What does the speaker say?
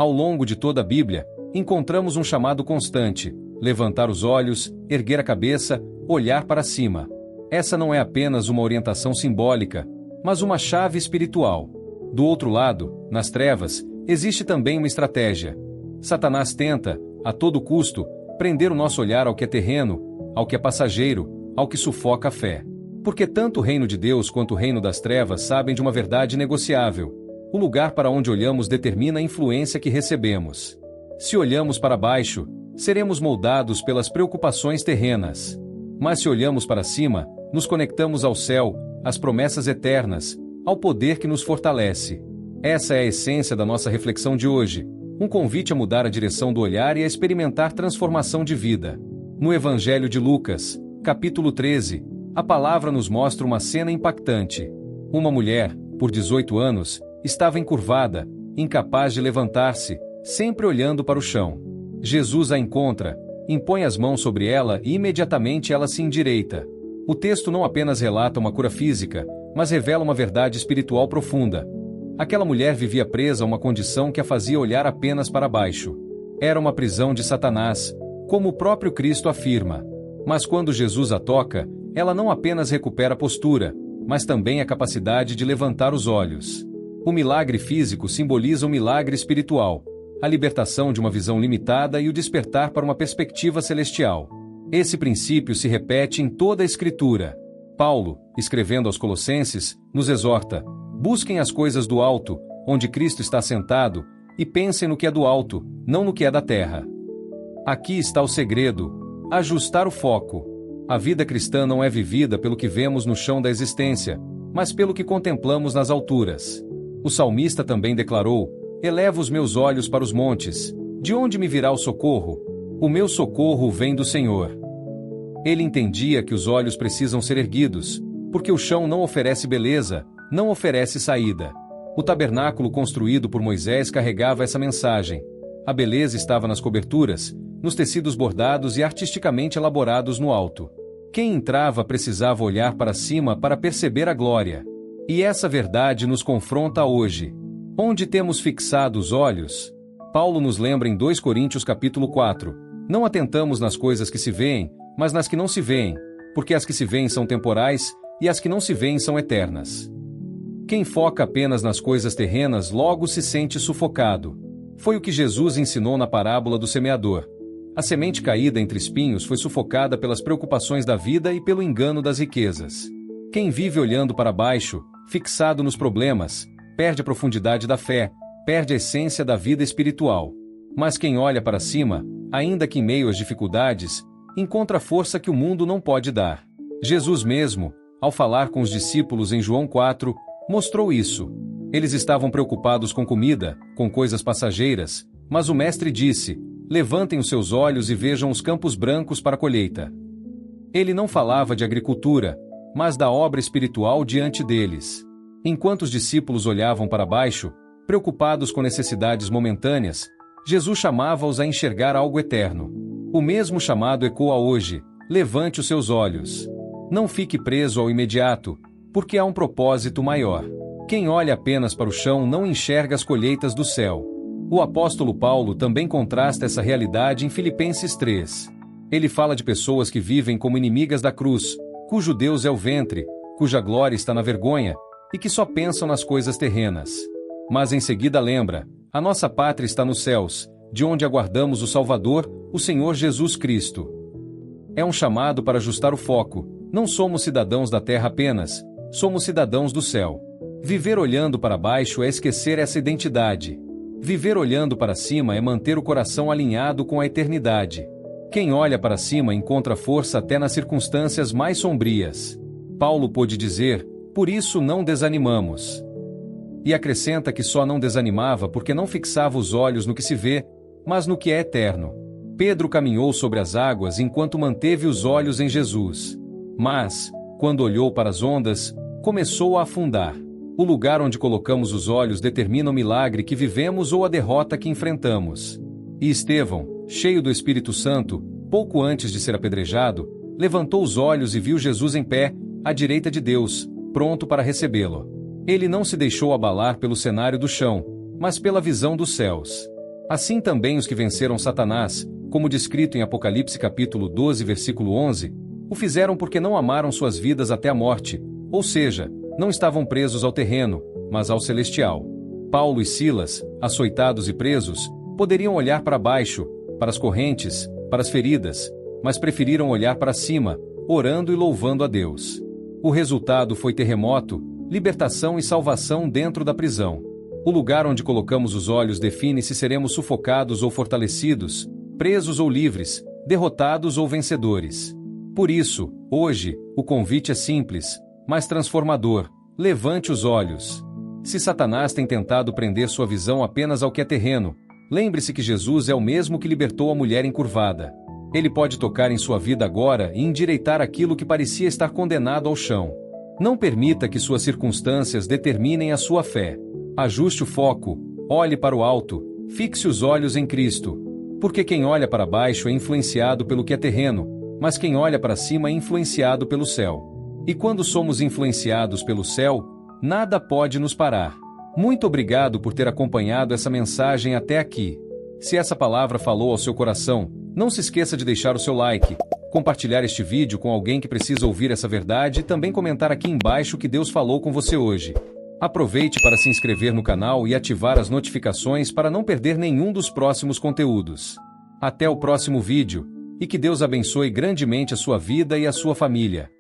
Ao longo de toda a Bíblia, encontramos um chamado constante: levantar os olhos, erguer a cabeça, olhar para cima. Essa não é apenas uma orientação simbólica, mas uma chave espiritual. Do outro lado, nas trevas, existe também uma estratégia. Satanás tenta, a todo custo, prender o nosso olhar ao que é terreno, ao que é passageiro, ao que sufoca a fé. Porque tanto o reino de Deus quanto o reino das trevas sabem de uma verdade inegociável: o lugar para onde olhamos determina a influência que recebemos. Se olhamos para baixo, seremos moldados pelas preocupações terrenas. Mas se olhamos para cima, nos conectamos ao céu, às promessas eternas, ao poder que nos fortalece. Essa é a essência da nossa reflexão de hoje, um convite a mudar a direção do olhar e a experimentar transformação de vida. No Evangelho de Lucas, capítulo 13, a palavra nos mostra uma cena impactante. Uma mulher, por 18 anos, estava encurvada, incapaz de levantar-se, sempre olhando para o chão. Jesus a encontra, impõe as mãos sobre ela e imediatamente ela se endireita. O texto não apenas relata uma cura física, mas revela uma verdade espiritual profunda. Aquela mulher vivia presa a uma condição que a fazia olhar apenas para baixo. Era uma prisão de Satanás, como o próprio Cristo afirma. Mas quando Jesus a toca, ela não apenas recupera a postura, mas também a capacidade de levantar os olhos. O milagre físico simboliza o milagre espiritual, a libertação de uma visão limitada e o despertar para uma perspectiva celestial. Esse princípio se repete em toda a Escritura. Paulo, escrevendo aos Colossenses, nos exorta: busquem as coisas do alto, onde Cristo está sentado, e pensem no que é do alto, não no que é da terra. Aqui está o segredo: ajustar o foco. A vida cristã não é vivida pelo que vemos no chão da existência, mas pelo que contemplamos nas alturas. O salmista também declarou: elevo os meus olhos para os montes. De onde me virá o socorro? O meu socorro vem do Senhor. Ele entendia que os olhos precisam ser erguidos, porque o chão não oferece beleza, não oferece saída. O tabernáculo construído por Moisés carregava essa mensagem. A beleza estava nas coberturas, nos tecidos bordados e artisticamente elaborados no alto. Quem entrava precisava olhar para cima para perceber a glória. E essa verdade nos confronta hoje. Onde temos fixado os olhos? Paulo nos lembra em 2 Coríntios capítulo 4. Não atentamos nas coisas que se veem, mas nas que não se veem, porque as que se veem são temporais, e as que não se veem são eternas. Quem foca apenas nas coisas terrenas logo se sente sufocado. Foi o que Jesus ensinou na parábola do semeador. A semente caída entre espinhos foi sufocada pelas preocupações da vida e pelo engano das riquezas. Quem vive olhando para baixo, fixado nos problemas, perde a profundidade da fé, perde a essência da vida espiritual. Mas quem olha para cima, ainda que em meio às dificuldades, encontra a força que o mundo não pode dar. Jesus mesmo, ao falar com os discípulos em João 4, mostrou isso. Eles estavam preocupados com comida, com coisas passageiras, mas o Mestre disse: levantem os seus olhos e vejam os campos brancos para a colheita. Ele não falava de agricultura, mas da obra espiritual diante deles. Enquanto os discípulos olhavam para baixo, preocupados com necessidades momentâneas, Jesus chamava-os a enxergar algo eterno. O mesmo chamado ecoa hoje: levante os seus olhos. Não fique preso ao imediato, porque há um propósito maior. Quem olha apenas para o chão não enxerga as colheitas do céu. O apóstolo Paulo também contrasta essa realidade em Filipenses 3. Ele fala de pessoas que vivem como inimigas da cruz, cujo Deus é o ventre, cuja glória está na vergonha, e que só pensam nas coisas terrenas. Mas em seguida lembra: a nossa pátria está nos céus, de onde aguardamos o Salvador, o Senhor Jesus Cristo. É um chamado para ajustar o foco. Não somos cidadãos da terra apenas, somos cidadãos do céu. Viver olhando para baixo é esquecer essa identidade. Viver olhando para cima é manter o coração alinhado com a eternidade. Quem olha para cima encontra força até nas circunstâncias mais sombrias. Paulo pôde dizer: por isso não desanimamos. E acrescenta que só não desanimava porque não fixava os olhos no que se vê, mas no que é eterno. Pedro caminhou sobre as águas enquanto manteve os olhos em Jesus. Mas, quando olhou para as ondas, começou a afundar. O lugar onde colocamos os olhos determina o milagre que vivemos ou a derrota que enfrentamos. E Estevão, cheio do Espírito Santo, pouco antes de ser apedrejado, levantou os olhos e viu Jesus em pé, à direita de Deus, pronto para recebê-lo. Ele não se deixou abalar pelo cenário do chão, mas pela visão dos céus. Assim também os que venceram Satanás, como descrito em Apocalipse capítulo 12, versículo 11, o fizeram porque não amaram suas vidas até a morte, ou seja, não estavam presos ao terreno, mas ao celestial. Paulo e Silas, açoitados e presos, poderiam olhar para baixo, para as correntes, para as feridas, mas preferiram olhar para cima, orando e louvando a Deus. O resultado foi terremoto, libertação e salvação dentro da prisão. O lugar onde colocamos os olhos define se seremos sufocados ou fortalecidos, presos ou livres, derrotados ou vencedores. Por isso, hoje, o convite é simples, mas transformador: levante os olhos. Se Satanás tem tentado prender sua visão apenas ao que é terreno, lembre-se que Jesus é o mesmo que libertou a mulher encurvada. Ele pode tocar em sua vida agora e endireitar aquilo que parecia estar condenado ao chão. Não permita que suas circunstâncias determinem a sua fé. Ajuste o foco, olhe para o alto, fixe os olhos em Cristo. Porque quem olha para baixo é influenciado pelo que é terreno, mas quem olha para cima é influenciado pelo céu. E quando somos influenciados pelo céu, nada pode nos parar. Muito obrigado por ter acompanhado essa mensagem até aqui. Se essa palavra falou ao seu coração, não se esqueça de deixar o seu like, compartilhar este vídeo com alguém que precisa ouvir essa verdade e também comentar aqui embaixo o que Deus falou com você hoje. Aproveite para se inscrever no canal e ativar as notificações para não perder nenhum dos próximos conteúdos. Até o próximo vídeo, e que Deus abençoe grandemente a sua vida e a sua família.